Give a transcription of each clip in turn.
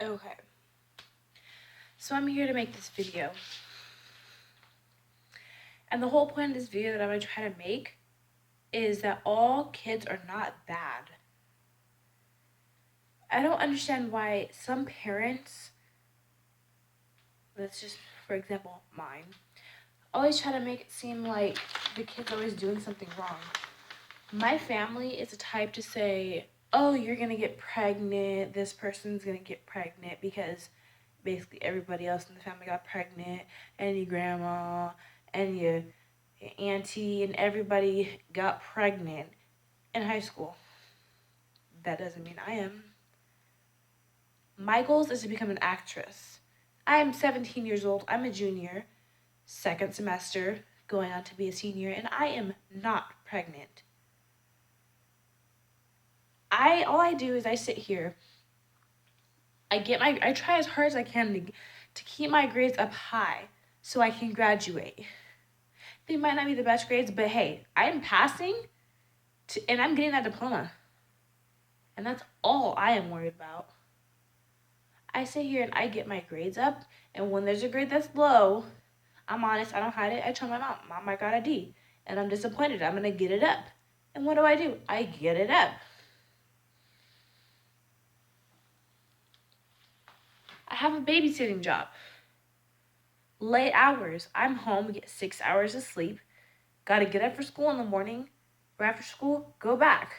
Okay. So I'm here to make this video. And the whole point of this video that I'm going to try to make is that all kids are not bad. I don't understand why some parents, let's just, for example, mine, always try to make it seem like the kid's always doing something wrong. My family is the type to say, oh, you're going to get pregnant, this person's going to get pregnant because basically everybody else in the family got pregnant, and your grandma, and your auntie, and everybody got pregnant in high school. That doesn't mean I am. My goal is to become an actress. I am 17 years old. I'm a junior, second semester, going on to be a senior, and I am not pregnant. All I do is I sit here. I try as hard as I can to keep my grades up high so I can graduate. They might not be the best grades, but hey, I'm passing and I'm getting that diploma. And that's all I am worried about. I sit here and I get my grades up, and when there's a grade that's low, I'm honest, I don't hide it. I tell my mom, I got a D, and I'm disappointed. I'm gonna get it up. And what do? I get it up. I have a babysitting job. Late hours. I'm home, get 6 hours of sleep. Gotta get up for school in the morning. Right after school, go back.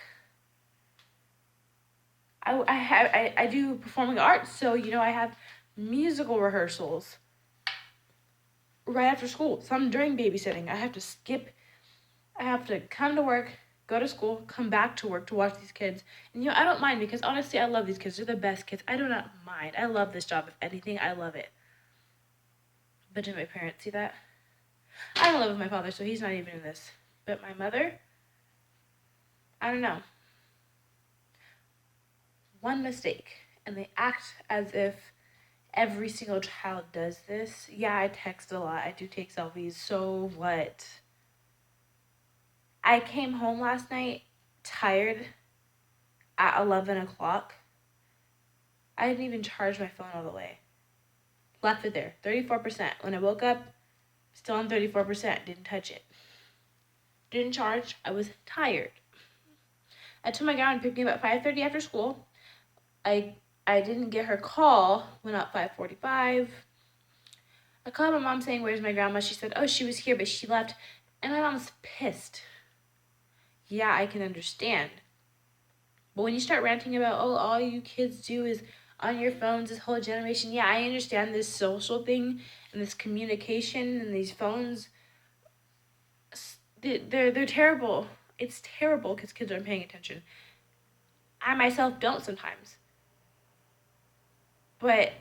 I do performing arts, so I have musical rehearsals right after school. Some during babysitting. I have to skip. I have to come to work, go to school, come back to work to watch these kids. And I don't mind because honestly, I love these kids. They're the best kids. I do not mind. I love this job. If anything, I love it. But did my parents see that? I don't live with my father, so he's not even in this. But my mother, I don't know. One mistake, and they act as if every single child does this. Yeah, I text a lot. I do take selfies. So what? I came home last night tired at 11 o'clock. I didn't even charge my phone all the way. Left it there, 34%. When I woke up, still on 34%. Didn't touch it. Didn't charge. I was tired. I told my grandma to pick me up at 5:30 after school. I didn't get her call. Went out 5:45. I called my mom saying, "Where's my grandma?" She said, "Oh, she was here, but she left." And my mom's pissed. Yeah, I can understand. But when you start ranting about, oh, all you kids do is on your phones, this whole generation, yeah, I understand this social thing and this communication and these phones. They're terrible. It's terrible because kids aren't paying attention. I myself don't sometimes. But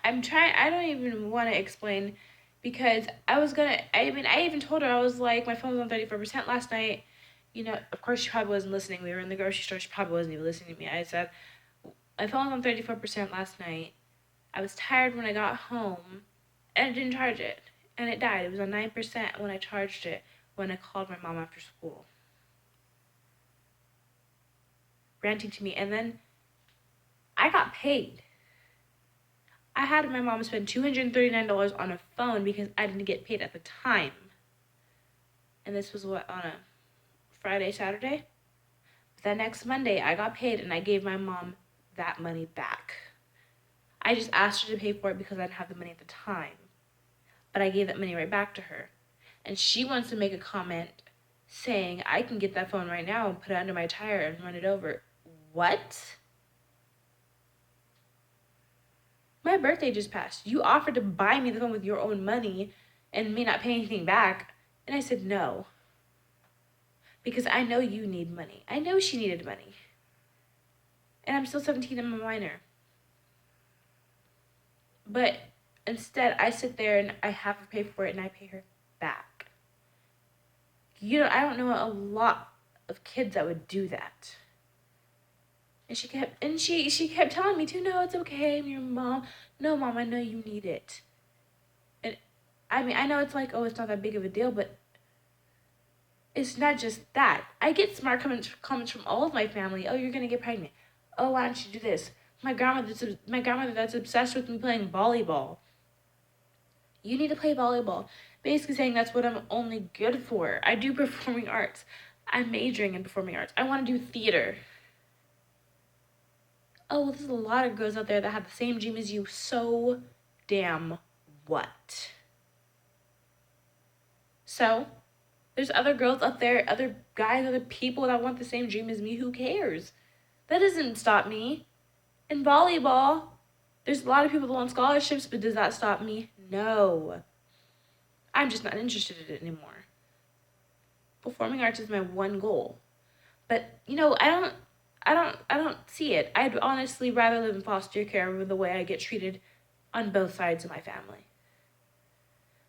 I don't even want to explain because I even told her, I was like, my phone was on 34% last night. Of course she probably wasn't listening. We were in the grocery store. She probably wasn't even listening to me. I said, my phone was on 34% last night. I was tired when I got home and I didn't charge it. And it died. It was on 9% when I charged it when I called my mom after school. Ranting to me. And then I got paid. I had my mom spend $239 on a phone because I didn't get paid at the time. And this was on a Friday, Saturday? That next Monday, I got paid and I gave my mom that money back. I just asked her to pay for it because I didn't have the money at the time. But I gave that money right back to her. And she wants to make a comment saying, I can get that phone right now and put it under my tire and run it over. What? My birthday just passed. You offered to buy me the phone with your own money and me not paying anything back. And I said no. Because I know you need money. I know she needed money. And I'm still 17, I'm a minor. But instead, I sit there and I have her pay for it and I pay her back. I don't know a lot of kids that would do that. And she kept telling me to, no, it's okay, I'm your mom. No, Mom, I know you need it. And I know it's like, oh, it's not that big of a deal, but it's not just that. I get smart comments from all of my family. Oh, you're gonna get pregnant. Oh, why don't you do this? My grandmother that's obsessed with me playing volleyball. You need to play volleyball. Basically saying that's what I'm only good for. I do performing arts. I'm majoring in performing arts. I want to do theater. Oh, well, there's a lot of girls out there that have the same dream as you. So damn what? So, there's other girls out there, other guys, other people that want the same dream as me. Who cares? That doesn't stop me. In volleyball, there's a lot of people that want scholarships, but does that stop me? No. I'm just not interested in it anymore. Performing arts is my one goal. But, I don't see it. I'd honestly rather live in foster care with the way I get treated on both sides of my family.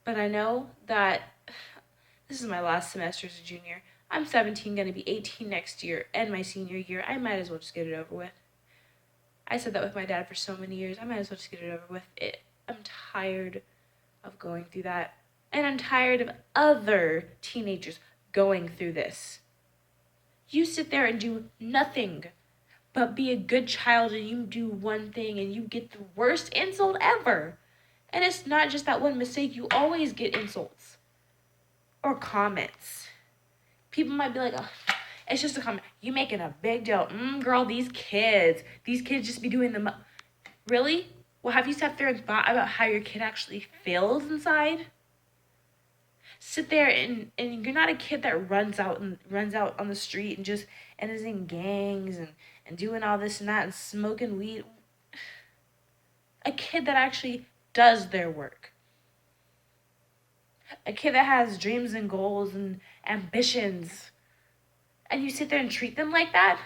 But I know that this is my last semester as a junior. I'm 17, gonna be 18 next year, and my senior year. I might as well just get it over with. I said that with my dad for so many years. I might as well just get it over with. I'm tired of going through that. And I'm tired of other teenagers going through this. You sit there and do nothing but be a good child, and you do one thing and you get the worst insult ever. And it's not just that one mistake, you always get insults or comments. People might be like, oh, it's just a comment. You making a big deal. Girl, these kids just be doing the really? Well, have you sat there and thought about how your kid actually feels inside? Sit there and you're not a kid that runs out on the street and is in gangs and doing all this and that and smoking weed. A kid that actually does their work. A kid that has dreams and goals and ambitions. And you sit there and treat them like that?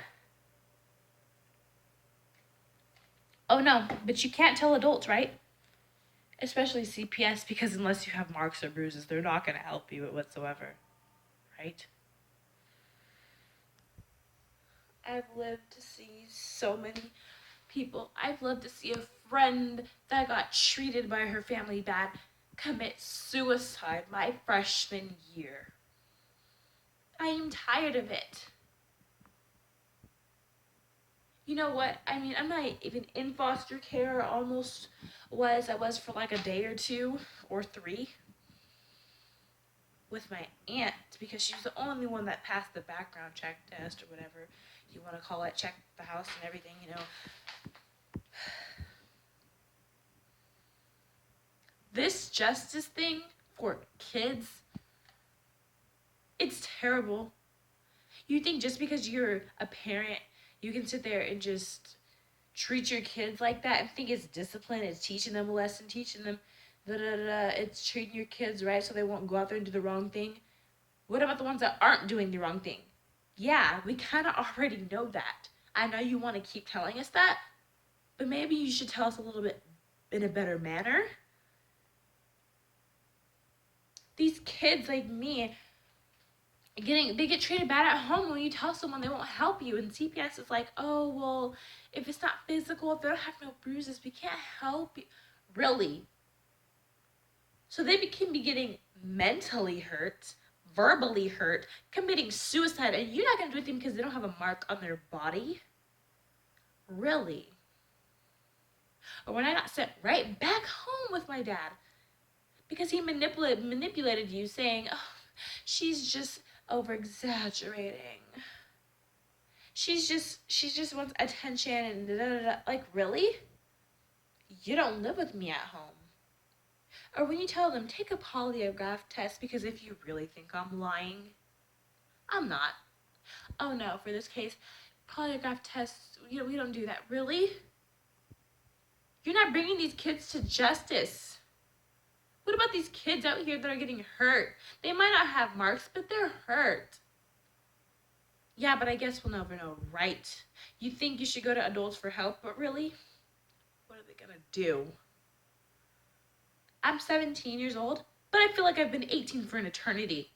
Oh no, but you can't tell adults, right? Especially CPS, because unless you have marks or bruises, they're not going to help you whatsoever, right? I've lived to see so many people. I've lived to see a friend that got treated by her family bad commit suicide my freshman year. I am tired of it. You know what? I mean, I'm not even in foster care. Almost was. I was for like a day or two or three with my aunt because she was the only one that passed the background check test or whatever you want to call it, check the house and everything, This justice thing for kids, it's terrible. You think just because you're a parent, you can sit there and just treat your kids like that and think it's discipline, it's teaching them a lesson, teaching them it's treating your kids right so they won't go out there and do the wrong thing. What about the ones that aren't doing the wrong thing? Yeah, we kind of already know that. I know you want to keep telling us that, but maybe you should tell us a little bit in a better manner. These kids like me, they get treated bad at home. When you tell someone, they won't help you, and CPS is like, oh well, if it's not physical, if they don't have no bruises, we can't help you. Really? So they can be getting mentally hurt, verbally hurt, committing suicide, and you're not going to do anything because they don't have a mark on their body? Really? Or when I got sent right back home with my dad because he manipulated you, saying, oh, she's just over exaggerating. She just wants attention and da da da. Like, really? You don't live with me at home. Or when you tell them, take a polygraph test because if you really think I'm lying, I'm not. Oh no, for this case, polygraph tests, we don't do that. Really? You're not bringing these kids to justice. What about these kids out here that are getting hurt? They might not have marks, but they're hurt. Yeah, but I guess we'll never know, right? You think you should go to adults for help, but really? What are they gonna do? I'm 17 years old, but I feel like I've been 18 for an eternity.